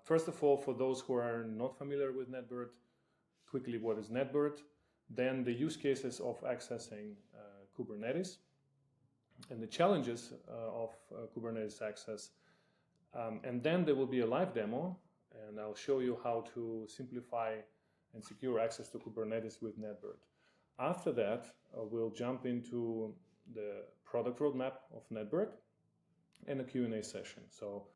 First of all, for those who are not familiar with NetBird, quickly, what is NetBird? Then the use cases of accessing Kubernetes and the challenges of Kubernetes access. And then there will be a live demo, and I'll show you how to simplify and secure access to Kubernetes with NetBird. After that, we'll jump into the product roadmap of NetBird and a Q&A session. So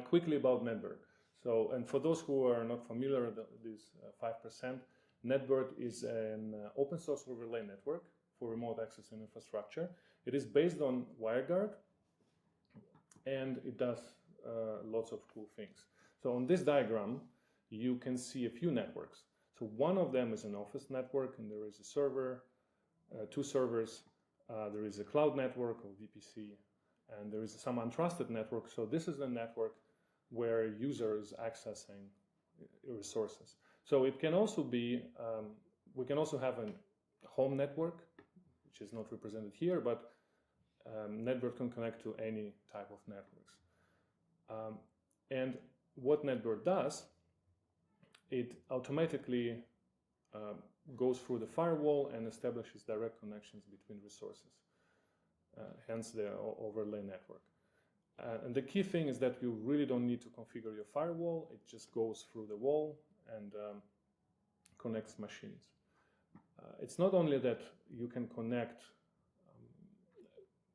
quickly about NetBird. So, and for those who are not familiar with this 5%, NetBird is an open source overlay network for remote access and infrastructure. It is based on WireGuard, and it does lots of cool things. So on this diagram, you can see a few networks. So one of them is an office network, and there is a server, two servers. There is a cloud network or VPC, and there is some untrusted network. So this is the network where users accessing resources. So it can also be, we can also have a home network, which is not represented here, but NetBird can connect to any type of networks. And what NetBird does, it automatically goes through the firewall and establishes direct connections between resources, hence the overlay network. And the key thing is that you really don't need to configure your firewall. It just goes through the wall and connects machines. It's not only that you can connect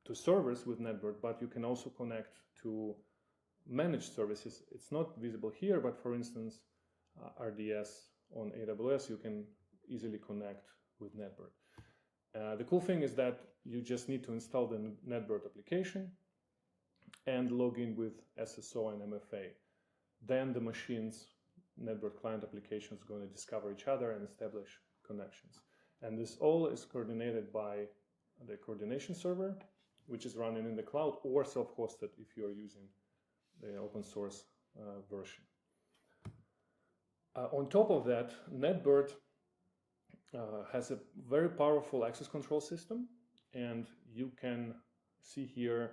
to servers with NetBird, but you can also connect to managed services. It's not visible here, but for instance, RDS on AWS, you can easily connect with NetBird. The cool thing is that you just need to install the NetBird application and log in with SSO and MFA. Then the machines, NetBird client application is going to discover each other and establish connections. And this all is coordinated by the coordination server, which is running in the cloud or self-hosted if you're using the open source version. On top of that, NetBird has a very powerful access control system, and you can see here,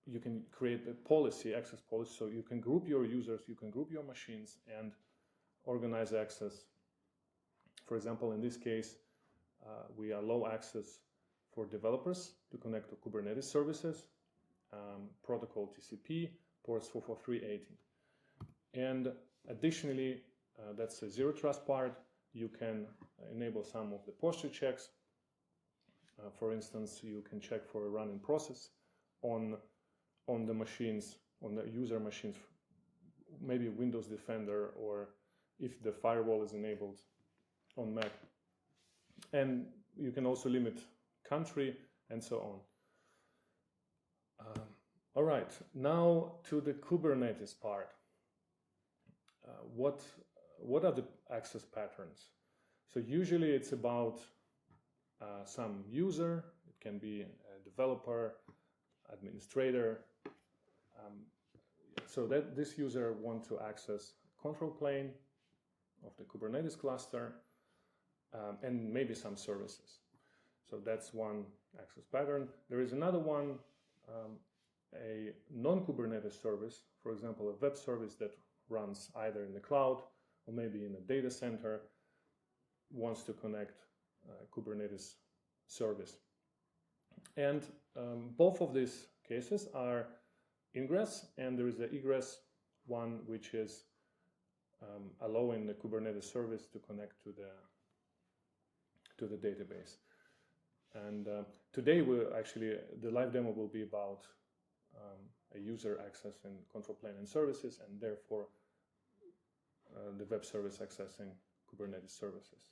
you can create a policy, access policy, so you can group your users, you can group your machines and organize access. For example, in this case, we allow access for developers to connect to Kubernetes services, protocol TCP, ports 44380. And additionally, that's a zero trust part. You can enable some of the posture checks. For instance, you can check for a running process on the machines, on the user machines, maybe Windows Defender, or if the firewall is enabled on Mac. And you can also limit country and so on. All right, now to the Kubernetes part. What are the access patterns? So usually it's about some user. It can be a developer, administrator. So that this user wants to access control plane of the Kubernetes cluster and maybe some services. So that's one access pattern. There is another one, a non-Kubernetes service, for example, a web service that runs either in the cloud or maybe in a data center, wants to connect Kubernetes service. And both of these cases are ingress, and there is an egress one, which is allowing the Kubernetes service to connect to the database. And today, the live demo will be about a user access and control plane and services, and therefore the web service accessing Kubernetes services.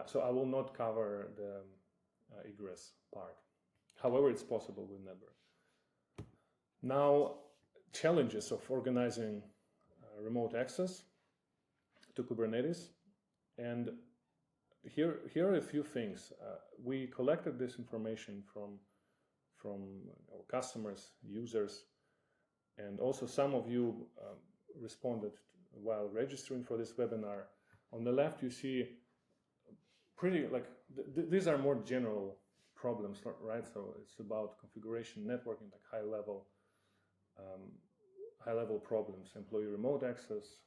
So I will not cover the egress part. However, it's possible with NetBird. Now, challenges of organizing remote access to Kubernetes. And here are a few things. We collected this information from our customers, users, and also some of you responded while registering for this webinar. On the left, you see these are more general problems, right? So it's about configuration, networking, like high level, high-level problems: employee remote access,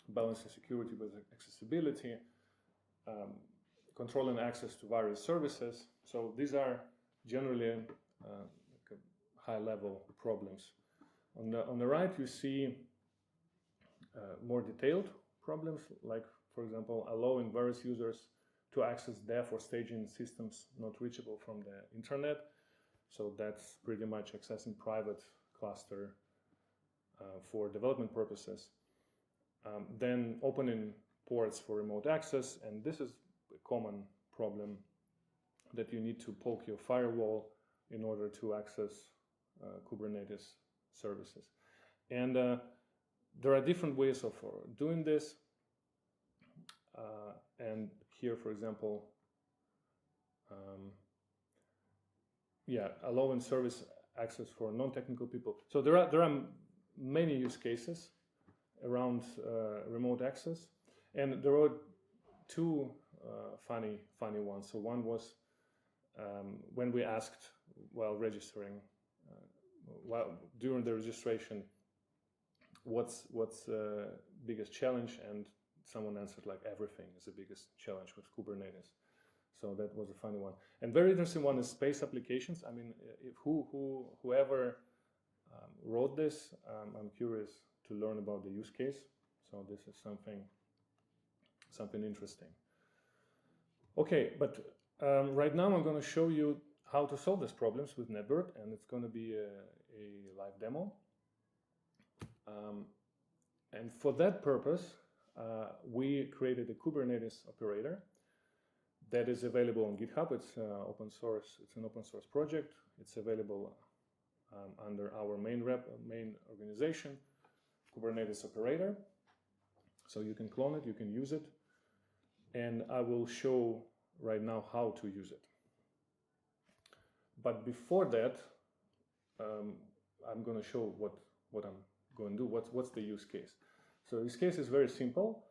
balancing security with accessibility, controlling access to various services. So these are generally high-level problems. On the right, you see more detailed problems, like, for example, allowing various users to access dev or staging systems not reachable from the internet. So that's pretty much accessing private cluster for development purposes. Then opening ports for remote access, and this is a common problem, that you need to poke your firewall in order to access Kubernetes services. And there are different ways of doing this. And here, for example, allowing service access for non-technical people. So there are many use cases around remote access, and there are two funny ones. So one was when we asked while registering, during the registration, what's biggest challenge, and someone answered like everything is the biggest challenge with Kubernetes. So that was a funny one. And very interesting one is space applications. I mean, whoever wrote this, I'm curious to learn about the use case. So this is something interesting. Okay, but right now I'm going to show you how to solve these problems with NetBird, and it's going to be a live demo. And for that purpose, we created a Kubernetes operator that is available on GitHub. It's open source. It's an open source project. It's available under our main organization, Kubernetes operator. So you can clone it, you can use it, and I will show right now how to use it. But before that, I'm going to show what I'm going to do. What's the use case? So this case is very simple.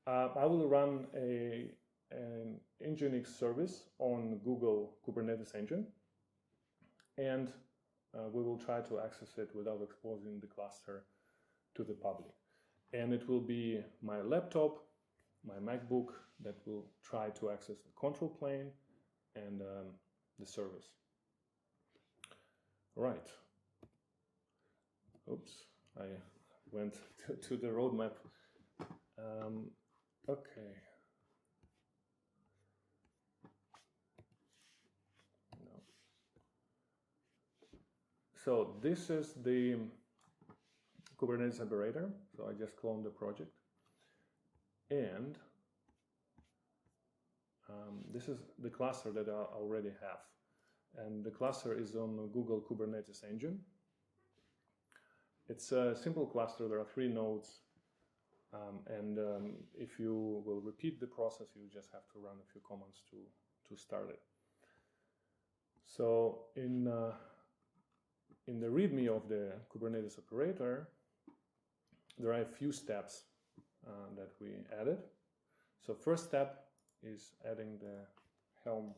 I will run an Nginx service on Google Kubernetes Engine, and we will try to access it without exposing the cluster to the public. And it will be my laptop, my MacBook, that will try to access the control plane and the service. Right. Oops, I went to the roadmap. Okay. No. So this is the Kubernetes operator. So I just cloned the project. And this is the cluster that I already have. And the cluster is on Google Kubernetes Engine. It's a simple cluster. There are 3 nodes. If you will repeat the process, you just have to run a few commands to start it. So in the README of the Kubernetes operator, there are a few steps that we added. So first step is adding the Helm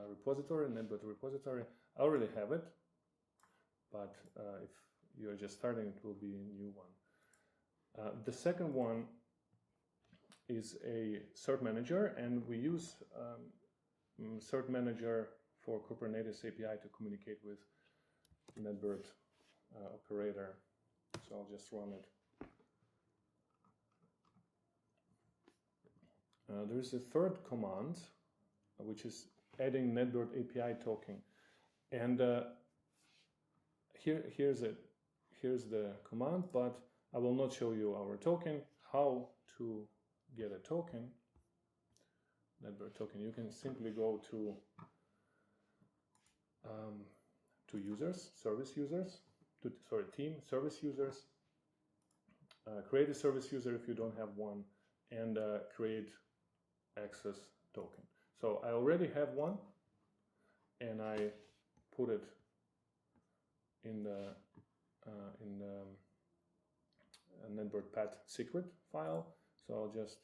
repository, NetBird repository. I already have it, but if you're just starting, it will be a new one. The second one is a cert manager, and we use cert manager for Kubernetes API to communicate with NetBird operator. So I'll just run it. There is a third command, which is adding NetBird API token. And here's the command, but I will not show you our token. How to get a token, NetBird token? You can simply go to users, service users, team, service users, create a service user if you don't have one, and create access token. So I already have one, and I put it in the NetBird path secret file. So I'll just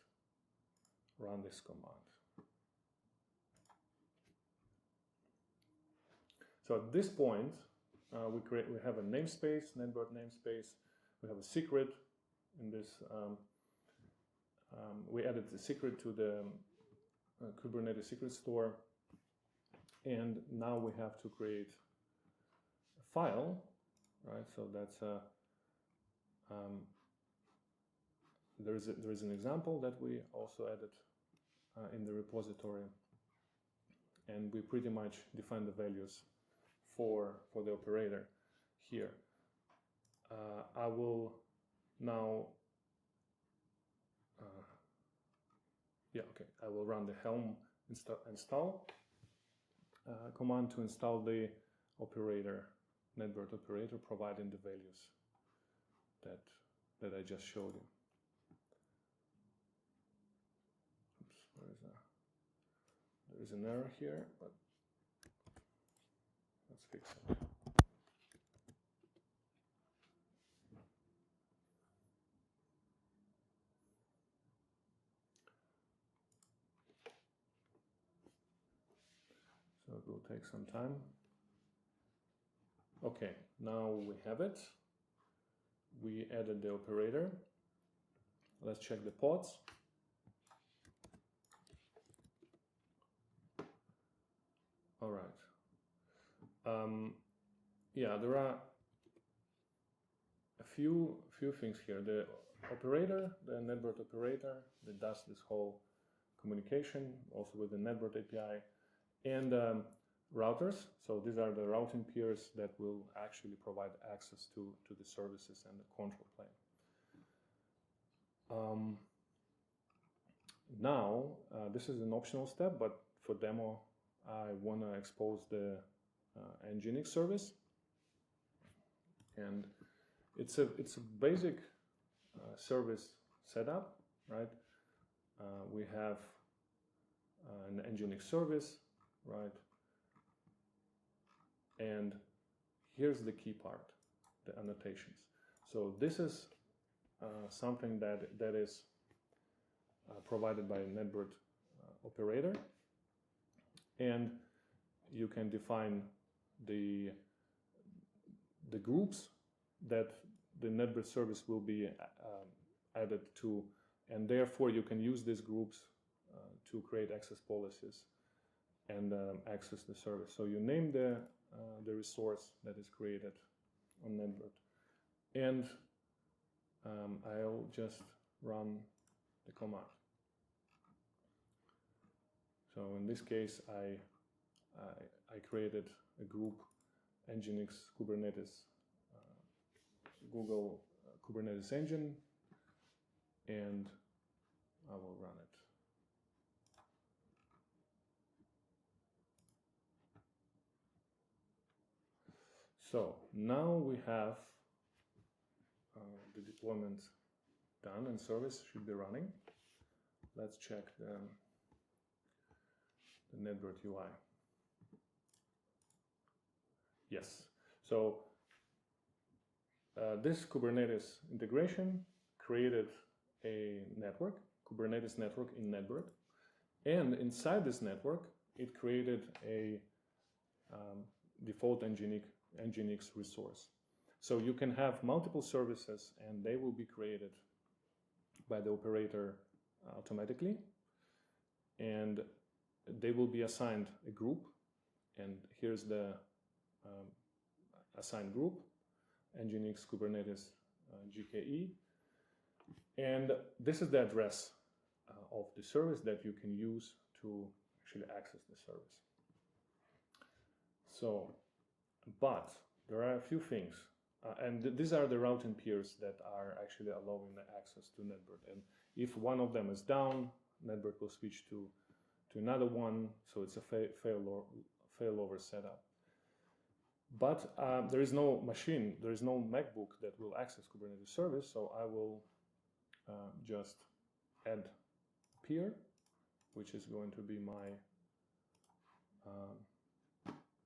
run this command. So at this point, we have a namespace, NetBird namespace. We have a secret in this. We added the secret to the Kubernetes secret store, and now we have to create a file, right? So that's there is an example that we also added in the repository, and we pretty much define the values for the operator here. I will now I will run the helm install command to install the operator, NetBird operator, providing the values that I just showed you. Oops, there is an error here, but let's fix it. So it will take some time. Okay, now we have it. We added the operator. Let's check the pods. All right. Yeah, there are a few things here. The operator, the NetBird operator, that does this whole communication, also with the NetBird API, and routers. So these are the routing peers that will actually provide access to the services and the control plane. Now, this is an optional step, but for demo, I want to expose the Nginx service, and it's a basic service setup, right? We have an Nginx service, right? And here's the key part, the annotations. So this is something that is provided by a NetBird operator, and you can define the groups that the NetBird service will be added to, and therefore you can use these groups to create access policies and access the service. So you name the resource that is created on NetBird, and I'll just run the command. So in this case, I created a group Nginx Kubernetes Google Kubernetes engine, and I will run it. So now we have the deployment done and service should be running. Let's check the NetBird UI. Yes, so this Kubernetes integration created a network, Kubernetes network in NetBird, and inside this network it created a default Nginx resource. So you can have multiple services and they will be created by the operator automatically, and they will be assigned a group, and here's the assigned group, Nginx Kubernetes GKE, and this is the address of the service that you can use to actually access the service. So, but there are a few things, and these are the routing peers that are actually allowing the access to NetBird, and if one of them is down, NetBird will switch to another one, so it's a failover setup. But there is no machine, there is no MacBook that will access Kubernetes service, so I will just add peer, which is going to be my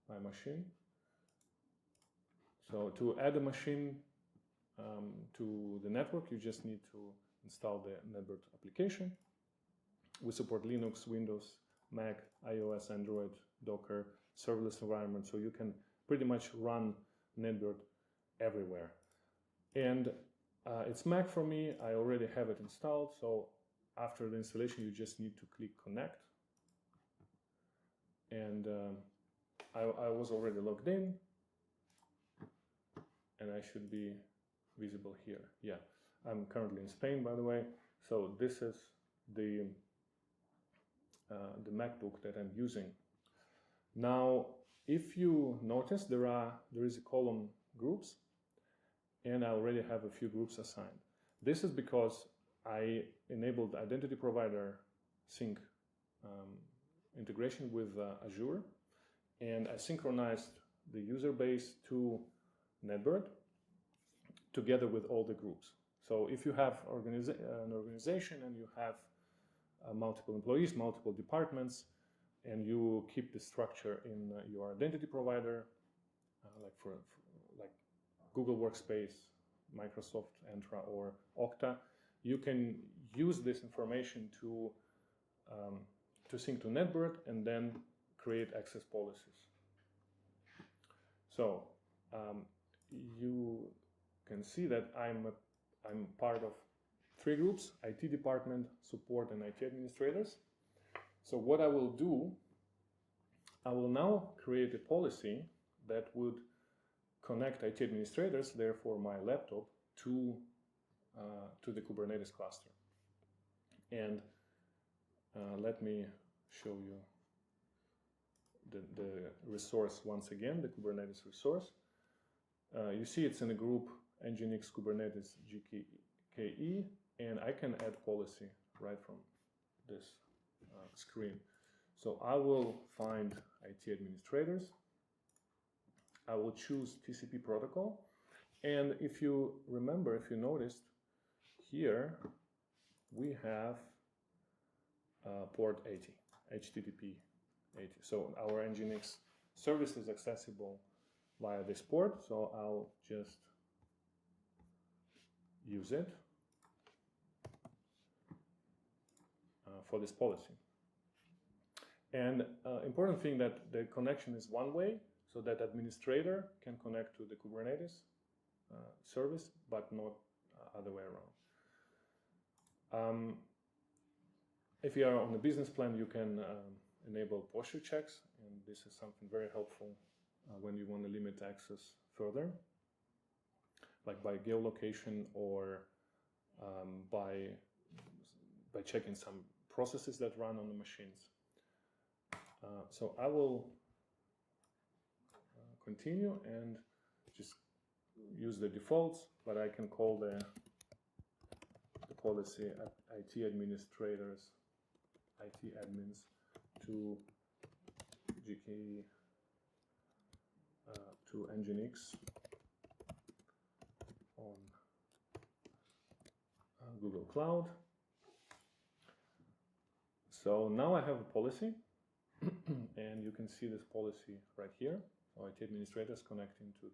my machine. So to add a machine to the network, you just need to install the NetBird application. We support Linux, Windows, Mac, iOS, Android, Docker, serverless environment, so you can pretty much run NetBird everywhere. And it's Mac for me. I already have it installed. So after the installation, you just need to click connect. And I was already logged in. And I should be visible here. Yeah, I'm currently in Spain, by the way. So this is the MacBook that I'm using. Now, if you notice, there is a column groups, and I already have a few groups assigned. This is because I enabled identity provider sync integration with Azure, and I synchronized the user base to NetBird together with all the groups. So if you have an organization and you have multiple employees, multiple departments, and you keep the structure in your identity provider, like Google Workspace, Microsoft Entra, or Okta, you can use this information to sync to NetBird and then create access policies. So you can see that I'm part of 3 groups: IT department, support, and IT administrators. So what I will do, I will now create a policy that would connect IT administrators, therefore my laptop, to the Kubernetes cluster. And let me show you the resource once again, the Kubernetes resource. You see it's in a group Nginx Kubernetes GKE, and I can add policy right from this screen. So I will find IT administrators. I will choose TCP protocol. And if you remember, if you noticed, here we have port 80, HTTP 80. So our Nginx service is accessible via this port. So I'll just use it for this policy. And important thing that the connection is one way, so that administrator can connect to the Kubernetes service, but not other way around. If you are on the business plan, you can enable posture checks, and this is something very helpful when you want to limit access further, like by geolocation or by checking some processes that run on the machines. So I will continue and just use the defaults, but I can call the policy IT administrators, IT admins to GKE to Nginx on Google Cloud. So now I have a policy, and you can see this policy right here. So IT administrators connecting to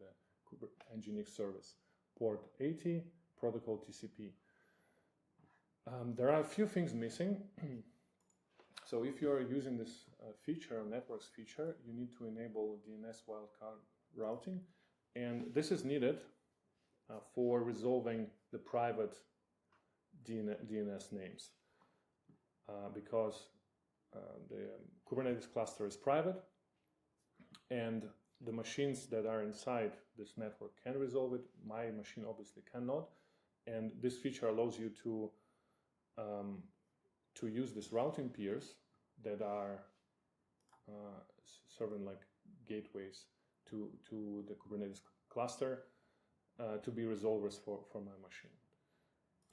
the Nginx service, port 80, protocol TCP. There are a few things missing. So if you are using this feature, networks feature, you need to enable DNS wildcard routing, and this is needed for resolving the private DNS names, because the Kubernetes cluster is private, and the machines that are inside this network can resolve it. My machine obviously cannot, and this feature allows you to use these routing peers that are serving like gateways to the Kubernetes cluster to be resolvers for my machine.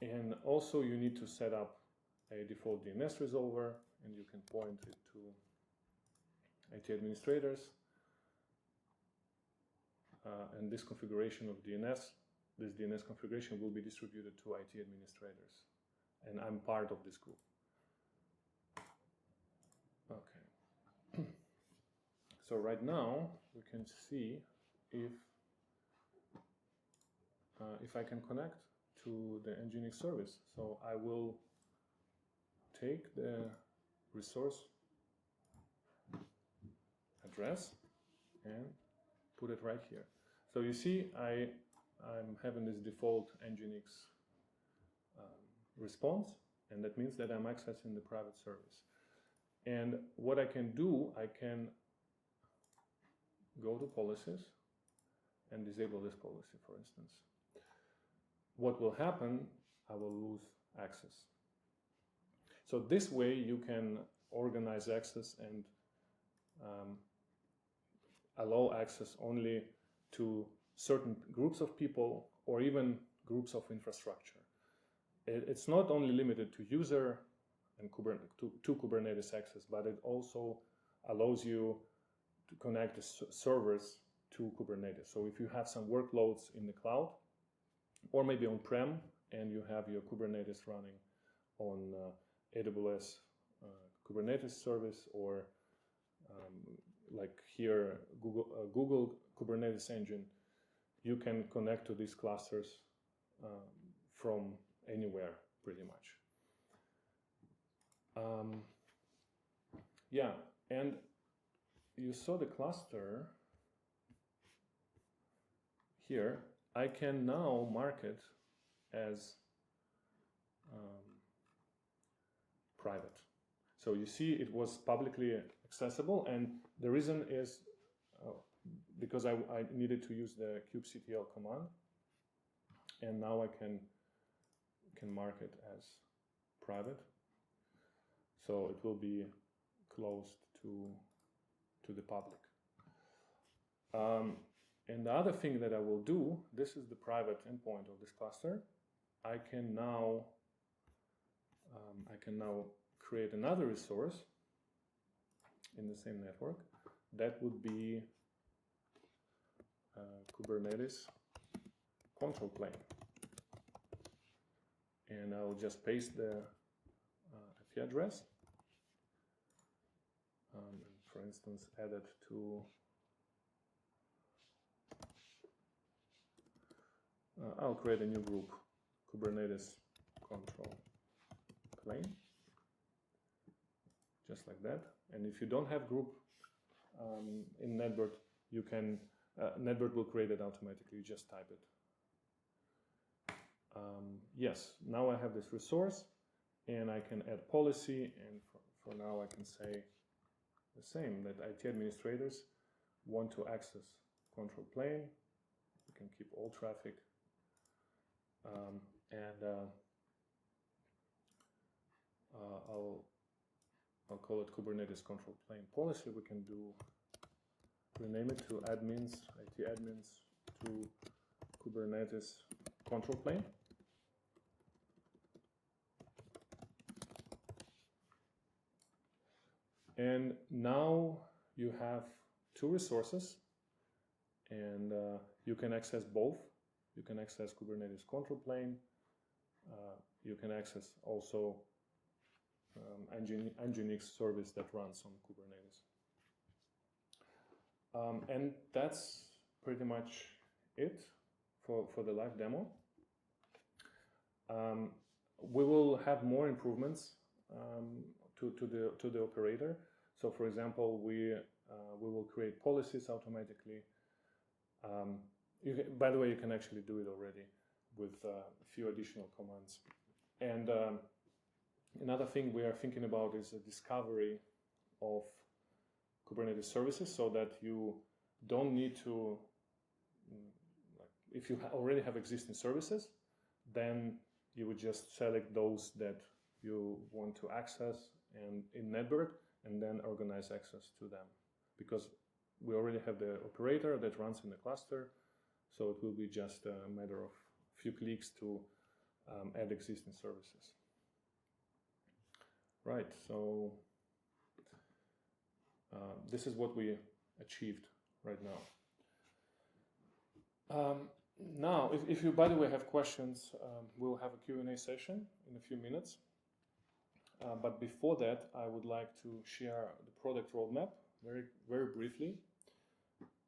And also you need to set up a default DNS resolver, and you can point it to IT administrators. And this configuration of this DNS configuration will be distributed to IT administrators. And I'm part of this group. Okay. So right now we can see if I can connect to the Nginx service. So I will take the resource address and put it right here. So you see, I'm having this default Nginx response, and that means that I'm accessing the private service. And what I can do, I can go to policies and disable this policy, for instance. What will happen, I will lose access. So this way you can organize access and allow access only to certain groups of people or even groups of infrastructure. It's not only limited to user and to Kubernetes access, but it also allows you to connect the servers to Kubernetes. So if you have some workloads in the cloud or maybe on-prem and you have your Kubernetes running on AWS Kubernetes service, or like here Google Kubernetes engine, you can connect to these clusters from anywhere pretty much. Yeah, and you saw the cluster here. I can now mark it as private. So you see it was publicly accessible, and the reason is because I needed to use the kubectl command, and now I can mark it as private. So it will be closed to the public. And the other thing that I will do, this is the private endpoint of this cluster. I can now create another resource in the same network. That would be Kubernetes control plane. And I'll just paste the IP address. For instance, add it to I'll create a new group, Kubernetes control plane, just like that. And if you don't have group in NetBird, you can NetBird will create it automatically. You just type it. Yes, now I have this resource, and I can add policy, and for now I can say the same, that IT administrators want to access control plane. You can keep all traffic, I'll call it Kubernetes control plane policy. We can rename it to admins, IT admins, to Kubernetes control plane. And now you have two resources, and you can access both. You can access Kubernetes control plane. You can access also Nginx service that runs on Kubernetes. And that's pretty much it for the live demo. We will have more improvements to the operator. So, for example, we will create policies automatically. By the way, you can actually do it already with a few additional commands. And another thing we are thinking about is the discovery of Kubernetes services, so that you don't need to, if you already have existing services, then you would just select those that you want to access and in NetBird, and then organize access to them. Because we already have the operator that runs in the cluster, so it will be just a matter of a few clicks to add existing services. Right, so this is what we achieved right now. Now, if you, by the way, have questions, we'll have a Q&A session in a few minutes. But before that, I would like to share the product roadmap very briefly.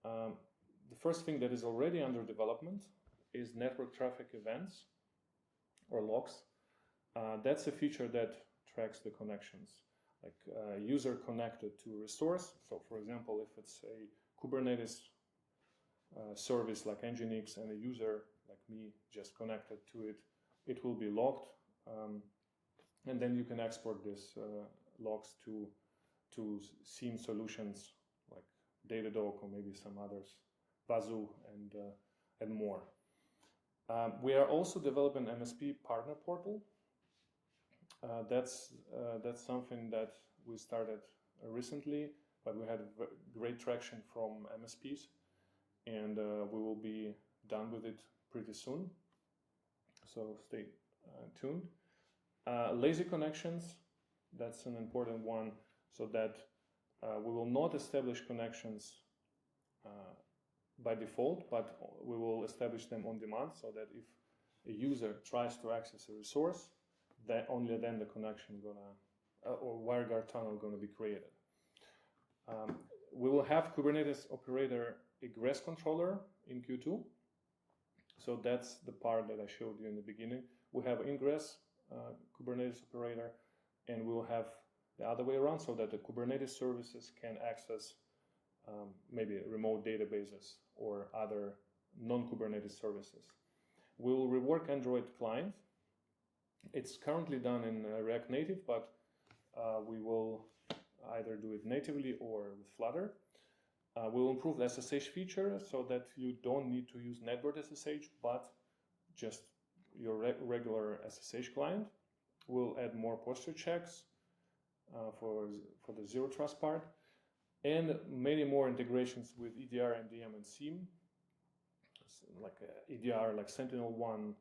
The first thing that is already under development is network traffic events, or logs. That's a feature that tracks the connections, like user connected to a resource. So, for example, if it's a Kubernetes service like Nginx and a user like me just connected to it, it will be logged, and then you can export these logs to SIEM solutions like Datadog or maybe some others, Bazoo and more. We are also developing MSP partner portal. That's something that we started recently, but we had great traction from MSPs, and we will be done with it pretty soon. So stay tuned. Lazy connections, that's an important one, so that we will not establish connections by default, but we will establish them on demand, so that if a user tries to access a resource, that only then the connection or WireGuard tunnel gonna be created. We will have Kubernetes operator egress controller in Q2. So that's the part that I showed you in the beginning. We have ingress Kubernetes operator, and we'll have the other way around, so that the Kubernetes services can access maybe remote databases or other non-Kubernetes services. We will rework Android client. It's currently done in React Native, but we will either do it natively or with Flutter. We'll improve the SSH feature so that you don't need to use NetBird SSH, but just your regular SSH client. We'll add more posture checks for the zero trust part, and many more integrations with EDR, MDM, and SIEM, like EDR, like SentinelOne,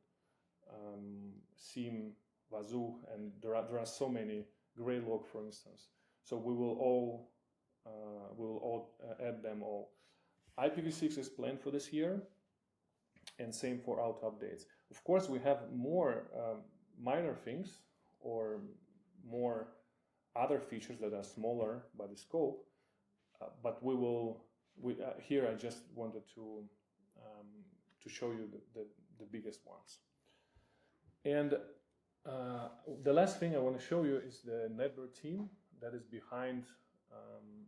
SIEM, Bazoo, and there are so many, Greylog, for instance. So we will all add them all. IPv6 is planned for this year, and same for auto updates. Of course, we have more minor things or more other features that are smaller by the scope, but here I just wanted to show you the biggest ones. And the last thing I want to show you is the NetBird team that is behind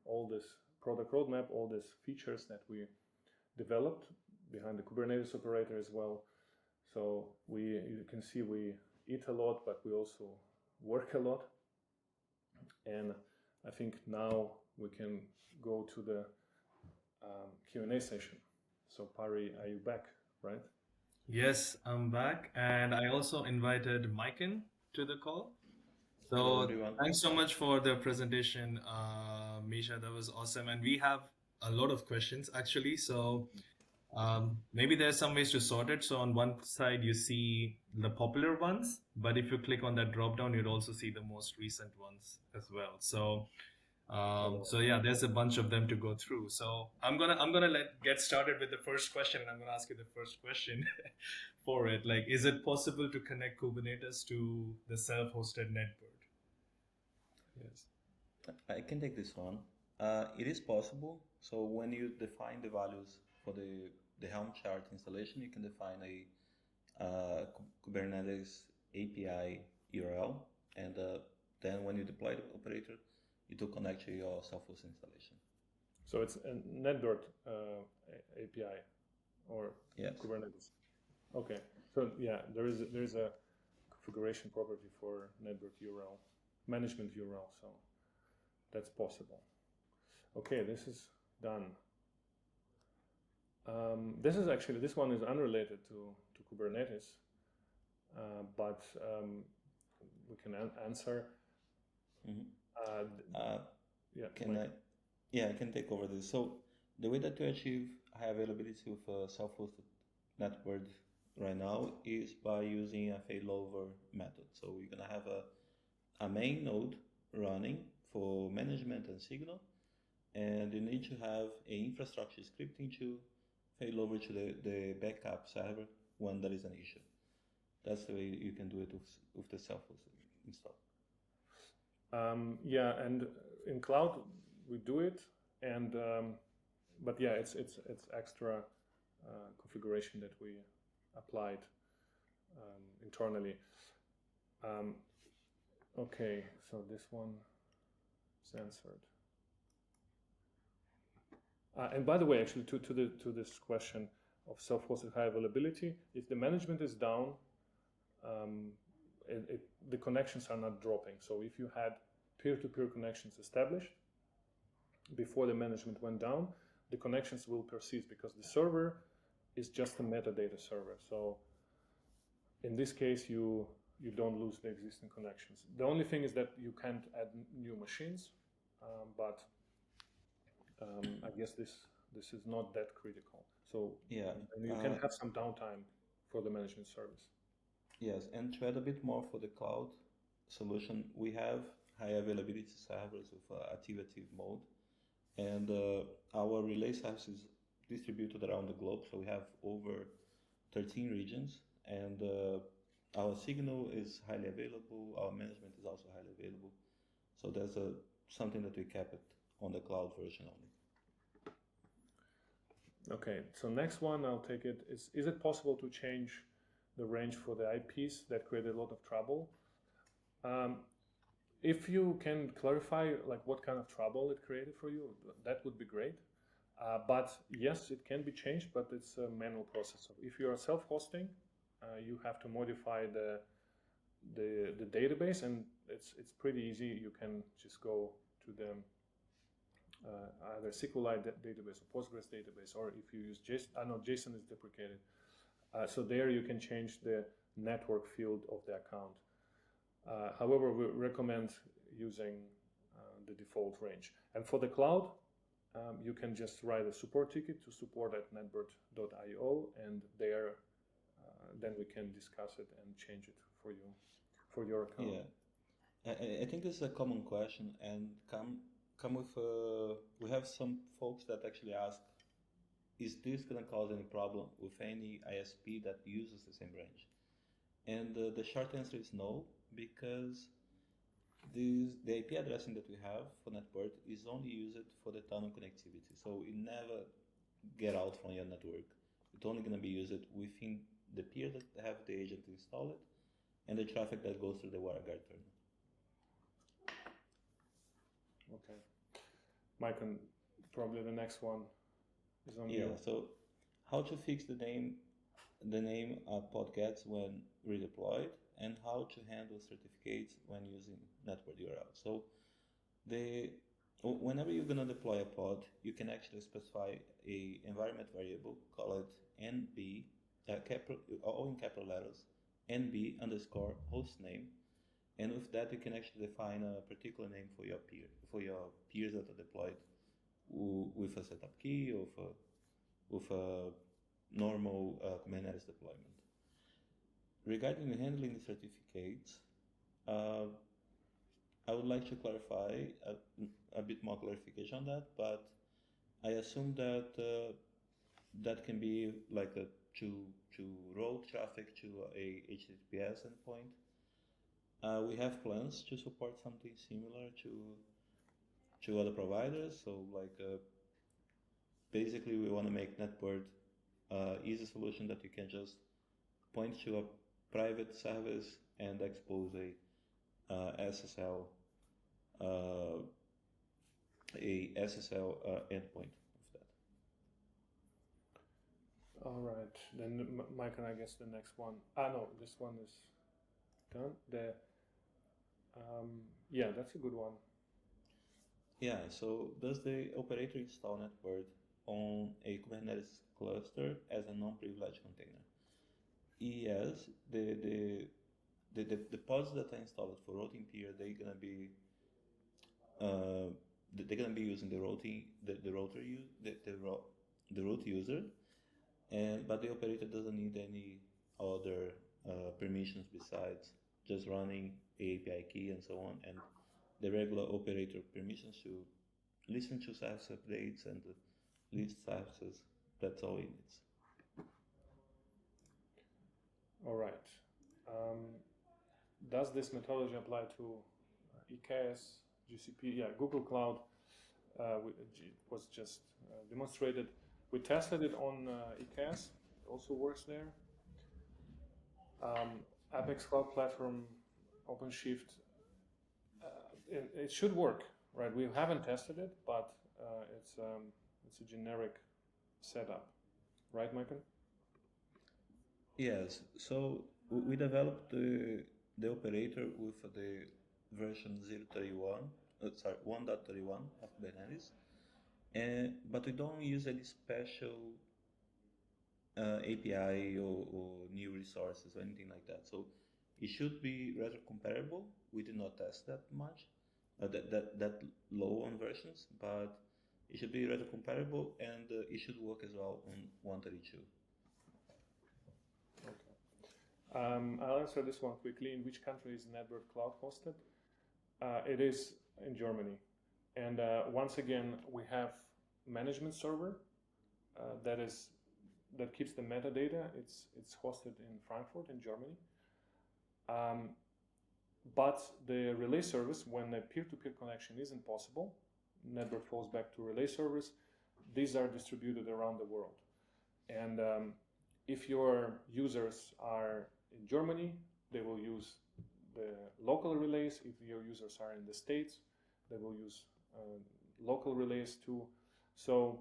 all this product roadmap, all these features that we developed, behind the Kubernetes operator as well. So you can see we eat a lot, but we also work a lot. And I think now we can go to the Q&A session. So Pari, are you back, right? Yes, I'm back, and I also invited Maiken to the call. Hello, So everyone. thanks so much for the presentation, Misha. That was awesome, and we have a lot of questions actually. So maybe there's some ways to sort it. So on one side you see the popular ones, but if you click on that drop down, you'd also see the most recent ones as well. So yeah, there's a bunch of them to go through. So I'm gonna get started with the first question, and I'm gonna ask you the first question for it. Like, is it possible to connect Kubernetes to the self-hosted NetBird? Yes. I can take this one. It is possible. So when you define the values for the Helm chart installation, you can define a Kubernetes API URL, and then when you deploy the operator, it will connect to your self-hosted installation. So it's a NetBird API or yes. Kubernetes. Okay. So yeah, there is a configuration property for NetBird URL, management URL. So that's possible. Okay, this is done. This one is unrelated to Kubernetes, but we can answer. Mm-hmm. Yeah. I can take over this. So the way that you achieve high availability with self-hosted NetBird right now is by using a failover method. So we're gonna have a main node running for management and signal, and you need to have an infrastructure scripting to fail over to the backup server when there is an issue. That's the way you can do it with the self-hosted install. Yeah, and in cloud we do it, and but yeah, it's extra configuration that we applied internally. Okay, so this one is answered. And by the way, actually, to this question of self-hosted high availability, if the management is down, the connections are not dropping. So if you had peer-to-peer connections established before the management went down, the connections will persist because the server is just a metadata server. So in this case, you don't lose the existing connections. The only thing is that you can't add new machines, but I guess this is not that critical. So Yeah, you can have some downtime for the management service. yes, and to add a bit more for the cloud solution, we have high availability servers with active mode, and our relay service is distributed around the globe. So we have over 13 regions, and our signal is highly available. Our management is also highly available. So there's something that we kept it on the cloud version only. Okay, so next one, I'll take it. Is it possible to change the range for the IPs? That created a lot of trouble. If you can clarify like what kind of trouble it created for you, that would be great. But yes, it can be changed, but it's a manual process. So if you are self-hosting, you have to modify the database, and it's pretty easy. You can just go to the either SQLite database or Postgres database, or if you use JSON, I know JSON is deprecated. So there you can change the network field of the account. However, we recommend using the default range. And for the cloud, you can just write a support ticket to support@netbird.io, and there then we can discuss it and change it for you, for your account. Yeah, I think this is a common question, and come with we have some folks that actually ask, is this going to cause any problem with any ISP that uses the same range? And the short answer is no, because the IP addressing that we have for NetBird is only used for the tunnel connectivity. So it never get out from your network. It's only going to be used within the peer that have the agent installed and the traffic that goes through the WireGuard terminal. Okay. Mike, and probably the next one is on you. Yeah, so how to fix the name pod gets when redeployed, and how to handle certificates when using NetBird URL. So whenever you're going to deploy a pod, you can actually specify a environment variable, call it nb, all in capital letters, nb underscore hostname, and with that you can actually define a particular name for your peers that are deployed with a setup key or with a normal Kubernetes deployment. Regarding handling the certificates, I would like to clarify a bit more clarification on that, but I assume that that can be like to route traffic to a HTTPS endpoint. We have plans to support something similar to other providers. So like basically we want to make NetBird easy solution that you can just point to a private service and expose a SSL endpoint of that. All right, then Mike, and I guess the next one. No, this one is done. Yeah, that's a good one. Yeah, so does the operator install NetBird on a Kubernetes cluster as a non-privileged container? Yes, the pods that are installed for routing peer, they're gonna be using the root user, but the operator doesn't need any other permissions besides just running API key and so on, and the regular operator permissions to listen to service updates and list services. That's all it needs. All right. Does this methodology apply to EKS, GCP? Yeah, Google Cloud was just demonstrated. We tested it on EKS. It also works there. Apex Cloud Platform, OpenShift. It should work, right? We haven't tested it, but it's It's a generic setup, right, Michael? Yes, so we developed the operator with the version 0.31, sorry, 1.31 of Kubernetes, but we don't use any special API or new resources or anything like that. So it should be rather comparable. We did not test that much, that low on versions, but it should be rather comparable, and it should work as well on 132. I'll answer this one quickly. In which country is NetBird Cloud hosted? It is in Germany. And once again, we have management server that keeps the metadata. It's hosted in Frankfurt in Germany. But the relay service, when a peer-to-peer connection isn't possible, NetBird falls back to relay servers. These are distributed around the world. And if your users are in Germany, they will use the local relays. If your users are in the States, they will use local relays too. So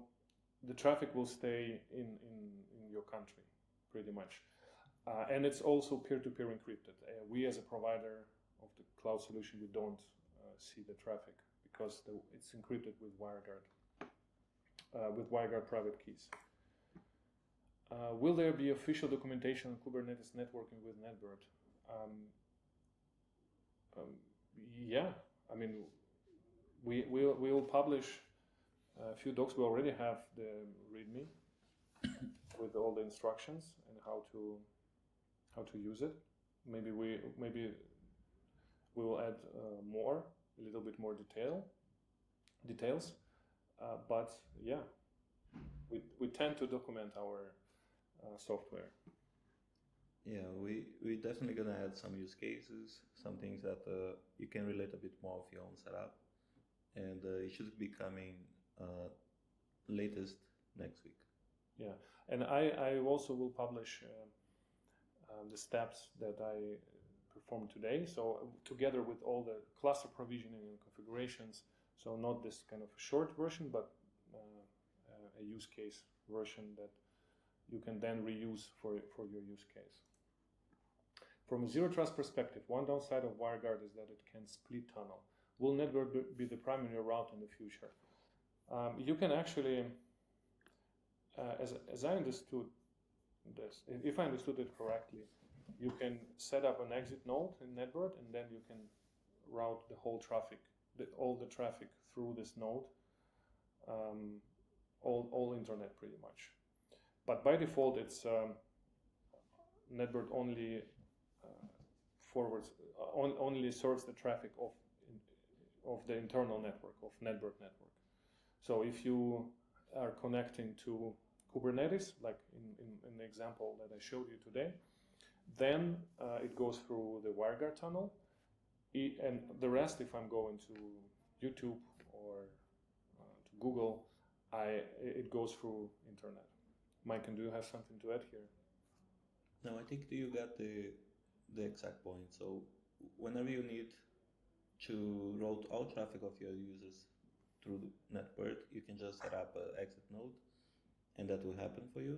the traffic will stay in your country, pretty much. And it's also peer-to-peer encrypted. We as a provider of the cloud solution, we don't see the traffic because it's encrypted with WireGuard private keys. Will there be official documentation on Kubernetes networking with NetBird? Yeah, I mean, we will publish a few docs. We already have the README with all the instructions and how to use it. Maybe we will add a little bit more details. But yeah, we tend to document our software. Yeah, we definitely gonna add some use cases, some things that you can relate a bit more of your own setup, and it should be coming latest next week. Yeah, and I also will publish the steps that I performed today. So together with all the cluster provisioning and configurations. So not this kind of short version, but a use case version that you can then reuse for your use case. From a zero trust perspective, one downside of WireGuard is that it can split tunnel. Will NetBird be the primary route in the future? You can actually, as I understood this, if I understood it correctly, you can set up an exit node in NetBird, and then you can route the whole traffic, all the traffic through this node, all internet pretty much. But by default, it's NetBird only only serves the traffic of the internal network, of NetBird network. So if you are connecting to Kubernetes, like in the example that I showed you today, then it goes through the WireGuard tunnel, and the rest, if I'm going to YouTube or to Google, it goes through internet. Mike, do you have something to add here? No, I think you got the exact point. So whenever you need to route all traffic of your users through NetBird, you can just set up an exit node, and that will happen for you.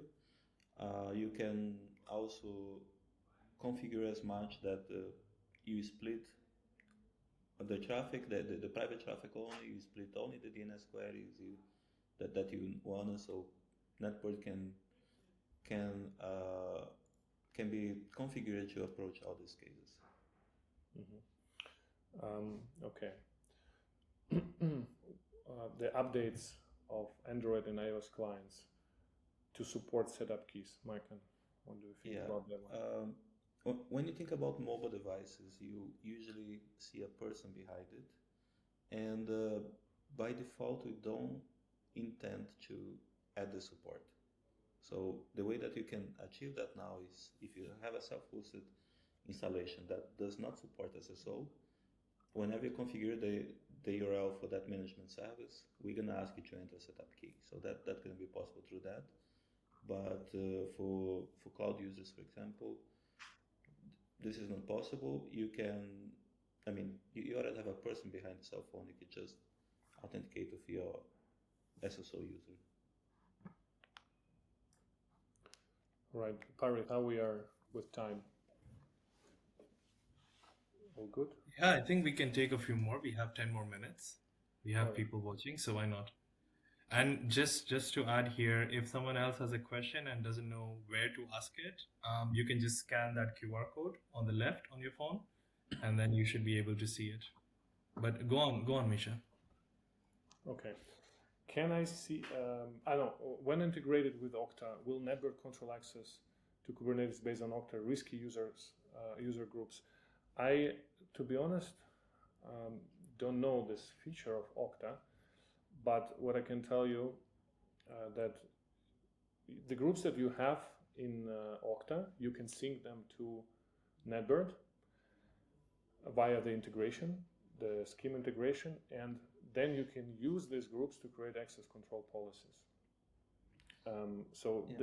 You can also configure as much that you split the traffic, the private traffic only, you split only the DNS queries that you want, so NetBird can be configured to approach all these cases. Okay. The updates of Android and iOS clients to support setup keys. Mike, what do you think about that one? When you think about mobile devices, you usually see a person behind it, and by default, we don't intend to add the support. So the way that you can achieve that now is if you have a self-hosted installation that does not support SSO, whenever you configure the URL for that management service, we're going to ask you to enter a setup key. So that's going to be possible through that. But for cloud users, for example, this is not possible. You already have a person behind the cell phone. You can just authenticate with your SSO user. Right, Pari, how we are with time? All good? Yeah, I think we can take a few more. We have 10 more minutes. We have All right. people watching, so why not? And just to add here, if someone else has a question and doesn't know where to ask it, you can just scan that QR code on the left on your phone, and then you should be able to see it. But go on, Misha. Okay. Can I see, I don't know, when integrated with Okta, will NetBird control access to Kubernetes based on Okta risky user groups? To be honest, don't know this feature of Okta, but what I can tell you that the groups that you have in Okta, you can sync them to NetBird via the integration, the scheme integration, and then you can use these groups to create access control policies.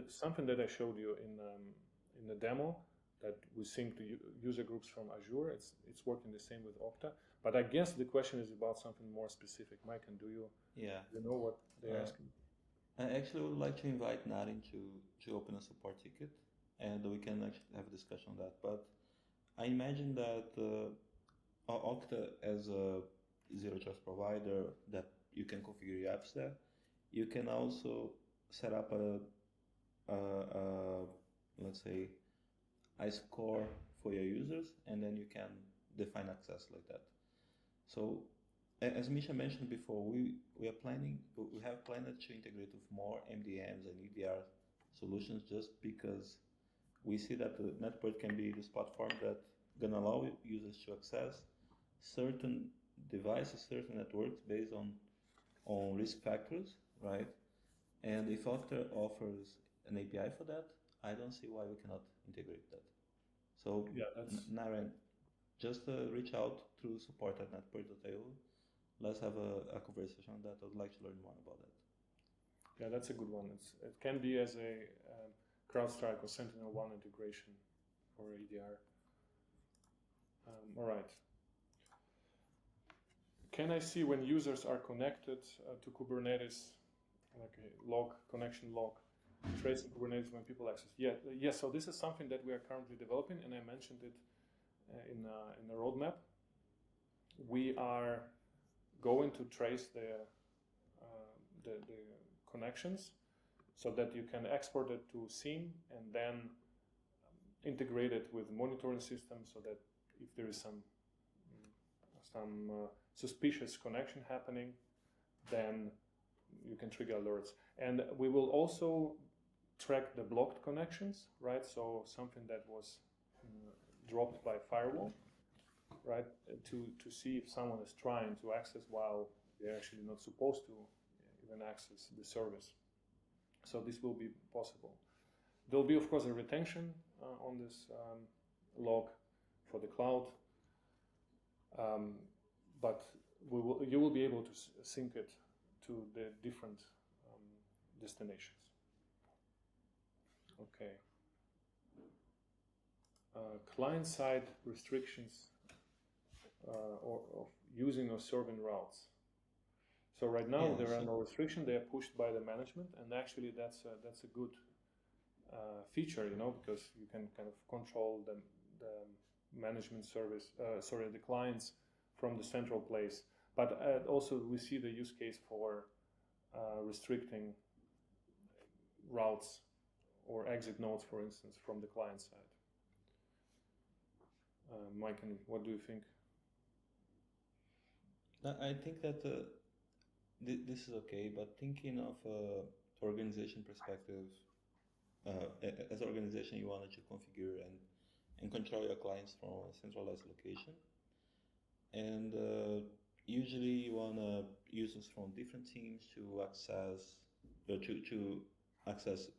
Something that I showed you in the demo, that we sync the user groups from Azure, it's working the same with Okta. But I guess the question is about something more specific. Mike, and do you know what they're asking? I actually would like to invite Naren to open a support ticket, and we can actually have a discussion on that. But I imagine that Okta, as a zero trust provider, that you can configure your apps there. You can also set up let's say, a score for your users, and then you can define access like that. So, as Misha mentioned before, we have planned to integrate with more MDMs and EDR solutions, just because we see that the NetBird can be this platform that gonna allow users to access certain devices, certain networks based on risk factors, right? And if Okta offers an API for that, I don't see why we cannot integrate that. So, Naren, just reach out through support@netbird.io. Let's have a conversation on that. I would like to learn more about that. Yeah, that's a good one. It can be as a CrowdStrike or Sentinel-1 integration for EDR. All right. Can I see when users are connected to Kubernetes, like a log, connection log, tracing Kubernetes when people access? Yeah. So this is something that we are currently developing, and I mentioned it in the roadmap. We are going to trace the connections so that you can export it to SIEM and then integrate it with monitoring systems, so that if there is some suspicious connection happening, then you can trigger alerts. And we will also track the blocked connections, right? So something that was dropped by firewall, right? To see if someone is trying to access while they're actually not supposed to even access the service. So this will be possible. There'll be, of course, a retention on this log for the cloud, but you will be able to sync it to the different destinations. Okay. Client-side restrictions of using or serving routes. So right now there are no restrictions; they are pushed by the management, and actually that's a good feature, because you can kind of control the management service, the clients from the central place. But also we see the use case for restricting routes or exit nodes, for instance, from the client side. Mike, what do you think? I think that this is okay, but thinking of organization perspective, as an organization, you wanted to configure and control your clients from a centralized location. And usually you want users from different teams to access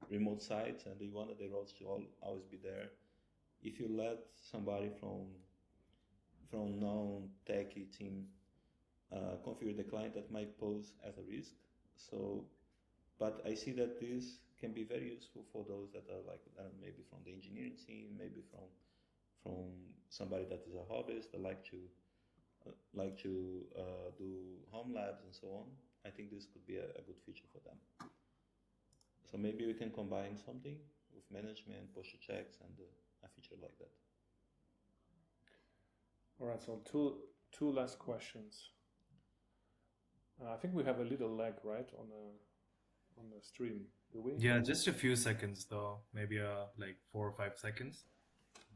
remote sites, and you wanted the routes to always be there. If you let somebody from non-techie team configure the client, that might pose as a risk. So, but I see that this can be very useful for those that are like maybe from the engineering team, maybe from somebody that is a hobbyist that like to do home labs and so on. I think this could be a good feature for them. So maybe we can combine something with management, posture checks, and a feature like that. All right, so two last questions. I think we have a little lag, right, on the stream, do we? Yeah, just a few seconds though, maybe like 4 or 5 seconds.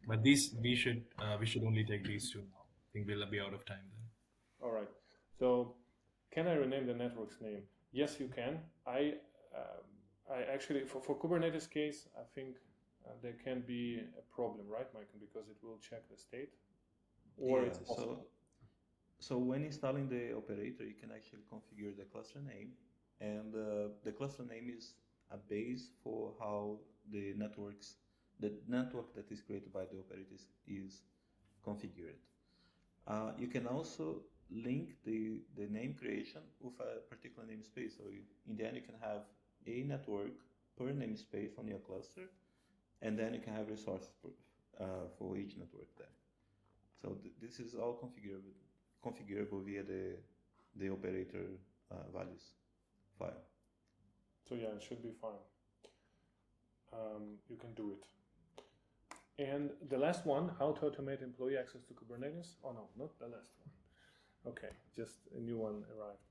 But these we should only take these two now. I think we'll be out of time then. All right. So, can I rename the network's name? Yes, you can. I actually for Kubernetes case, I think there can be a problem, right, Michael, because it will check the state, or Yeah, it's possible. so when installing the operator, you can actually configure the cluster name, and the cluster name is a base for how the network that is created by the operator is configured. You can also link the name creation with a particular namespace. So in the end, you can have a network per namespace on your cluster, and then you can have resources for each network there. So this is all configurable via the operator values file. So yeah, it should be fine. You can do it. And the last one, how to automate employee access to Kubernetes? Oh no, not the last one. Okay, just a new one arrived.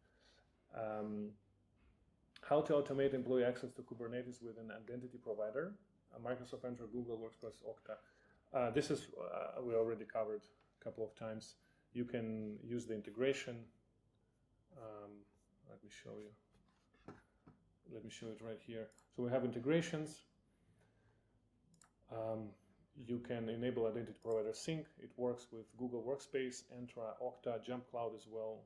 How to automate employee access to Kubernetes with an identity provider, Microsoft Entra, Google Workspace, Okta. This is, we already covered a couple of times. You can use the integration. Let me show you. Let me show it right here. So we have integrations. You can enable identity provider sync. It works with Google Workspace, Entra, Okta, Jump Cloud as well.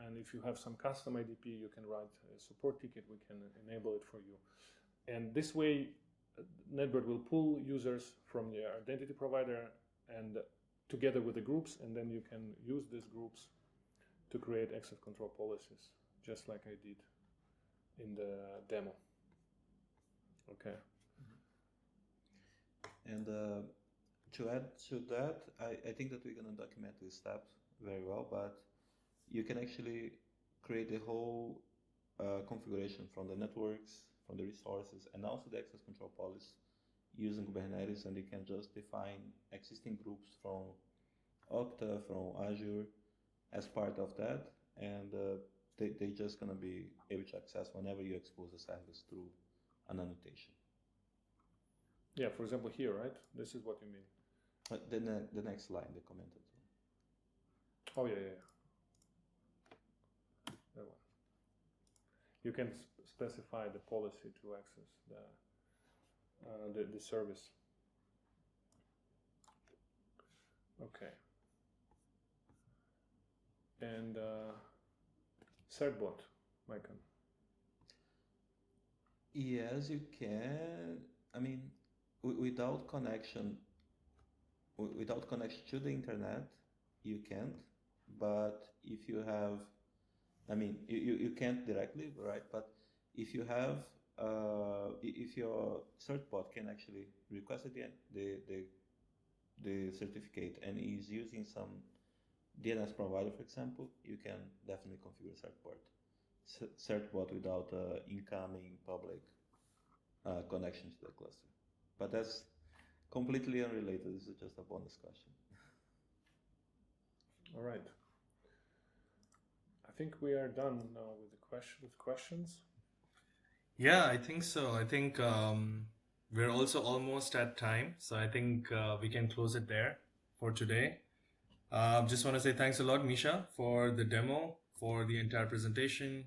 And if you have some custom IDP, you can write a support ticket. We can enable it for you. And this way, NetBird will pull users from your identity provider and together with the groups, and then you can use these groups to create access control policies, just like I did in the demo. Okay. And to add to that, I think that we're going to document these steps very well, but you can actually create the whole configuration from the networks, from the resources, and also the access control policy using Kubernetes, and you can just define existing groups from Okta, from Azure as part of that, and they're just going to be able to access whenever you expose a service through an annotation. Yeah, for example, here, right? This is what you mean. The next line, the commented Oh, one. yeah. That one. You can specify the policy to access the service. Okay. And certbot, Michael. Yes, you can. I mean, without connection to the internet, you can't. But if you have, I mean, you can't directly, right? But if you have, if your certbot can actually request the certificate and is using some DNS provider, for example, you can definitely configure certbot without incoming public connection to the cluster. But that's completely unrelated. This is just a bonus question. All right. I think we are done now with the questions. Yeah, I think so. I think we're also almost at time. So I think we can close it there for today. Just want to say thanks a lot, Misha, for the demo, for the entire presentation.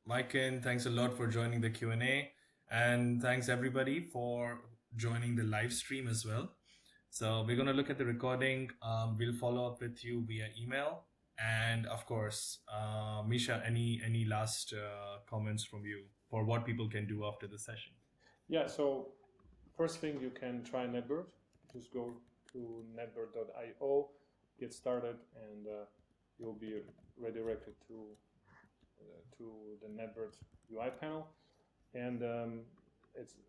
Maiken, thanks a lot for joining the Q&A. And thanks everybody for joining the live stream as well. So we're going to look at the recording. We'll follow up with you via email. And of course, Misha, any last comments from you for what people can do after the session? Yeah, so first thing, you can try NetBird. Just go to netbird.io, get started, and you'll be redirected to the NetBird UI panel. And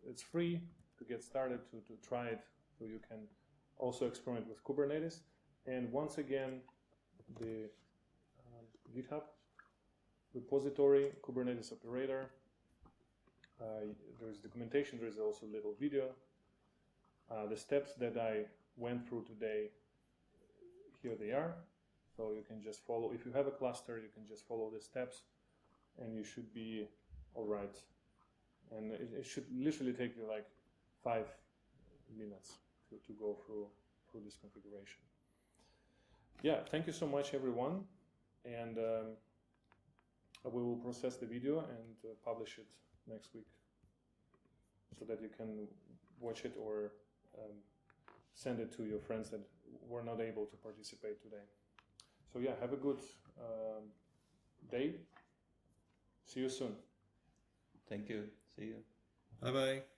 it's free to get started, to try it, so you can also experiment with Kubernetes. And once again, the GitHub repository, Kubernetes operator, There's documentation, there's also a little video. The steps that I went through today, here they are. So you can just follow. If you have a cluster, you can just follow the steps and you should be all right. And it should literally take you like 5 minutes to go through this configuration. Yeah, thank you so much, everyone. And we will process the video and publish it next week so that you can watch it or send it to your friends that were not able to participate today. So yeah, have a good day. See you soon. Thank you. See you. Bye bye.